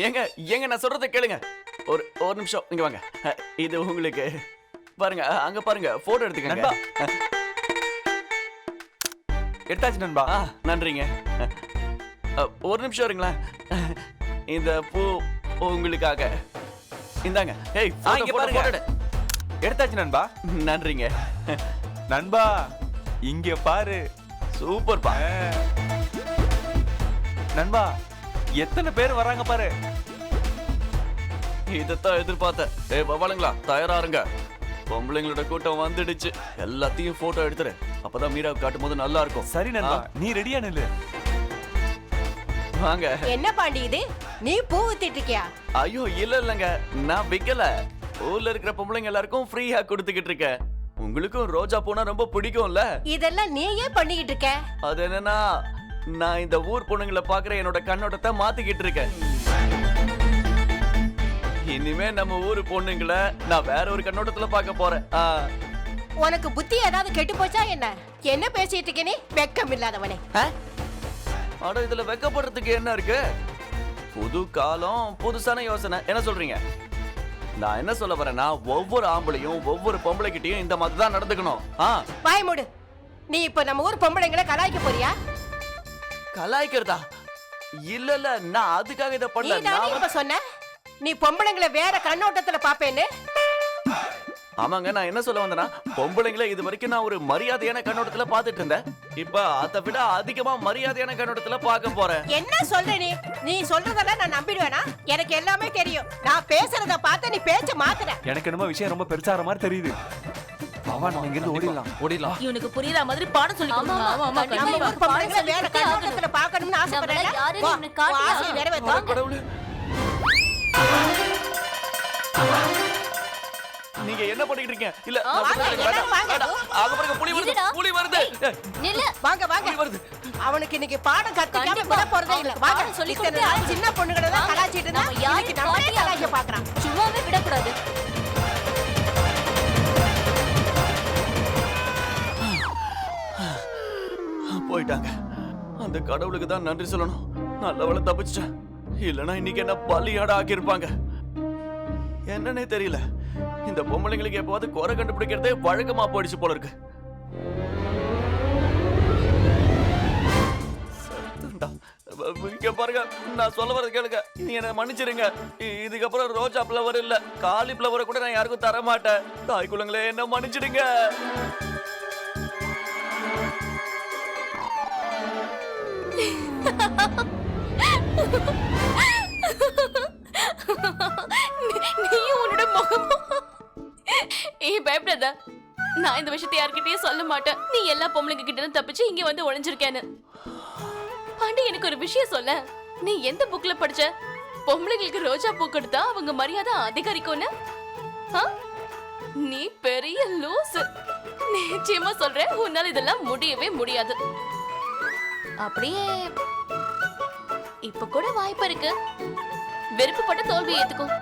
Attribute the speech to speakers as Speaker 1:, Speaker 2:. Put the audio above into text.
Speaker 1: ஏங்க ஏங்க நான் சொல்றதை கேளுங்க. ஒரு ஒரு நிமிஷம் இங்க வாங்க. இது உங்களுக்கு பாருங்க, அங்க பாருங்க, போட்டோ எடுத்துக்கங்க.
Speaker 2: நண்பா எடுத்தாச்சு நண்பா.
Speaker 1: நன்றிங்க. ஒரு நிமிஷம் இருங்களேன். இந்த பூ உங்களுக்காக. இந்தாங்க. ஏய்
Speaker 2: இங்க பாருங்க. எடுத்தாச்சு நண்பா.
Speaker 1: நன்றிங்க.
Speaker 2: நண்பா இங்க பாரு.
Speaker 1: சூப்பர்ப்பா.
Speaker 2: நண்பா எத்தனை பேர் வராங்க பாரு.
Speaker 1: இதத்தான் எதிர்பார்த்தேன். ஏய் பவாளுங்களா, தயாரா இருங்க. பொம்பளைங்களோட கூட்டம் வந்துடுச்சு. எல்லாத்தையும் போட்டோ எடுத்துரு. அப்பதான் மீராவுக்கு காட்டும் போது நல்லா இருக்கும்.
Speaker 2: சரி நண்பா, நீ ரெடியா நில்லு.
Speaker 1: வாங்க.
Speaker 3: என்ன பாண்டி இது? நீ பூ ஊத்திட்டு இருக்கியா?
Speaker 1: ஐயோ இல்லங்க, நான் விக்கல. ஊர்ல இருக்கிற பொம்பளைங்க எல்லாருக்கும் ஃப்ரீயா கொடுத்துக்கிட்டு இருக்கேன். உங்களுக்கும் ரோஜா பூனா ரொம்ப பிடிக்கும்ல?
Speaker 3: இதெல்லாம் நீ ஏன் பண்ணிக்கிட்டு இருக்க?
Speaker 1: அது என்னன்னா, நான் இந்த ஊர் பொண்ணுங்களை பாக்குற என்னோட கண்ணோட்டத்தை மாத்திக்கிட்டு இருக்கேன். இனிமே நம்ம ஊர் பொண்ணுங்களை நான் வேற ஒரு கண்ணோட்டத்துல பார்க்க போறேன்.
Speaker 3: உனக்கு புத்தி ஏதாவது கெட்டு போச்சா என்ன? என்ன பேசிட்டு இருக்க நீ? வெக்கம் இல்லாதவனே.
Speaker 1: அட இதுல வெக்கப்படுறதுக்கு என்ன இருக்கு? புது காலம், புதுசான யோசனை. என்ன சொல்றீங்க? நான் என்ன சொல்ல வரேன்னா, ஒவ்வொரு ஆம்பளையும் ஒவ்வொரு பொம்பளைகிட்டையும் இந்த மாதிரி தான் நடந்துக்கணும்.
Speaker 3: வாய் மூடு. நீ இப்ப நம்ம ஊர் பொம்பளைங்களை கலாய்க்க போறியா?
Speaker 1: கலாய்க்கிறதா? இல்ல இல்ல, நான் அதுக்காக இத பண்ணல.
Speaker 3: நான் இப்ப சொன்ன நீ பொம்பளைங்களை வேற கண்ணோட்டத்துல பாப்பேன்னு.
Speaker 1: ஆமாங்க, நான் என்ன சொல்ல வந்தேன்னா, பொம்பளைங்களை இது வரைக்கும் நான் ஒரு மரியாதையான கண்ணோட்டத்துல பாத்துட்டு இருந்தேன். இப்ப அதை விட அதிகமா மரியாதையான கண்ணோட்டத்துல பார்க்க போறேன்.
Speaker 3: என்ன சொல்ற நீ? நீ சொல்றதெல்லாம் நான் நம்பிடுவேனா? எனக்கு எல்லாமே தெரியும். நான் பேசுறத பார்த்து நீ பேச்ச மாத்துற.
Speaker 2: எனக்கு என்னமோ விஷயம் ரொம்ப பெருசாற மாதிரி தெரியுது. பாவா, நம்ம இங்க இருந்து ஓடிடலாம்.
Speaker 4: இவனுக்கு புரியற மாதிரி பாடம் சொல்லி கொடுங்க.
Speaker 3: நம்ம ஊர் பொம்பளைங்களை வேற கண்ணோட்டத்துல பார்க்கணும்னு ஆசைப்படுறேன். ஆசை நிறைவேற்று.
Speaker 1: கடவுளே, நீங்க என்ன பண்ணிட்டு இருக்கீங்க? இல்ல அங்க பாருங்க, புலி வருது. புலி வருது.
Speaker 4: நில்லு.
Speaker 3: வாங்க வாங்க.
Speaker 1: புலி வருது.
Speaker 3: அவனுக்கு இன்னைக்கு பாடம் கத்துக்காம விட போறதே இல்ல. வாங்க சொல்லி கொடுத்து சின்ன பொண்ணுகளை தான் கலாச்சிட்டு இருந்தா இன்னைக்கு நம்மளே கலாய்க்க பார்க்கறான்.
Speaker 4: சும்மாவே விடக்கூடாது.
Speaker 1: போயிட்டாங்க. அந்த கடவுளுக்கு தான் நன்றி சொல்லணும். நல்லவளை தப்பிச்சிட்டேன். இல்லனா இன்னைக்கு என்ன பலியாட ஆக்கியிருப்பாங்க. என்னன்னே தெரியல. இந்த பொம்பளைங்களுக்கு எப்போது குறை கண்டுபிடிக்கிறதே வழக்கமா போயிடுச்சு போல இருக்கு. இங்க பாருங்க, நான் சொல்ல வரது கேளுங்க. நீ என்ன மன்னிச்சிருங்க. இதுக்கப்புறம் ரோஜா ஃப்ளவர் இல்ல, காலி ஃப்ளவரை கூட நான் யாருக்கும் தர மாட்டேன். தாய் குலங்களே, என்ன மன்னிச்சிடுங்க.
Speaker 4: நீயும் உன்னோட முகமும். பயப்படாத. நான் இந்த விஷயத்தை யார்கிட்டயும் சொல்ல மாட்டேன். நீ எல்லா பொம்பளைங்க கிட்ட தப்பிச்சு இங்க வந்து ஒளிஞ்சிருக்கேன்னு. பாண்டி, எனக்கு ஒரு விஷயம் சொல்ல. நீ எந்த புக்ல படிச்ச? பொம்பளைங்களுக்கு ரோஜா பூ கொடுத்தா அவங்க மரியாதை அதிகரிக்கும்னு. நீ பெரிய லூசு. நிச்சயமா சொல்றேன், உன்னால இதெல்லாம் முடியவே முடியாது. அப்படியே இப்ப கூட வாய்ப்பு இருக்கு. விருப்பப்பட்ட தோல்வி ஏத்துக்கும்.